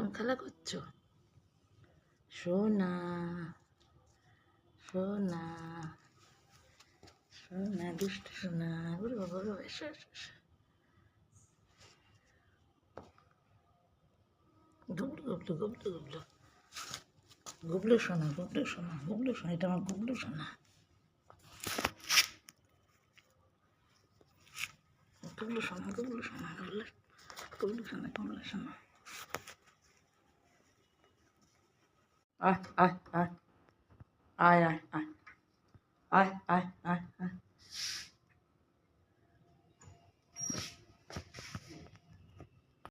কিরম খেলা করছো? সোনা সোনা সোনা দুষ্ট সোনা, ওরে বাবা, এসো এসো এসো। গুবলু গুবলু গুবলু গুবলু গুবলু সোনা, গুবলু সোনা, গুবলু সোনা, এটা আমার গুবলু সোনা। গুবলু সোনা, গুবলু সোনা, গুবলু গুবলু সোনা, গুবলু সোনা। আয় আয় আয় আয় আয় আয় আয় আয়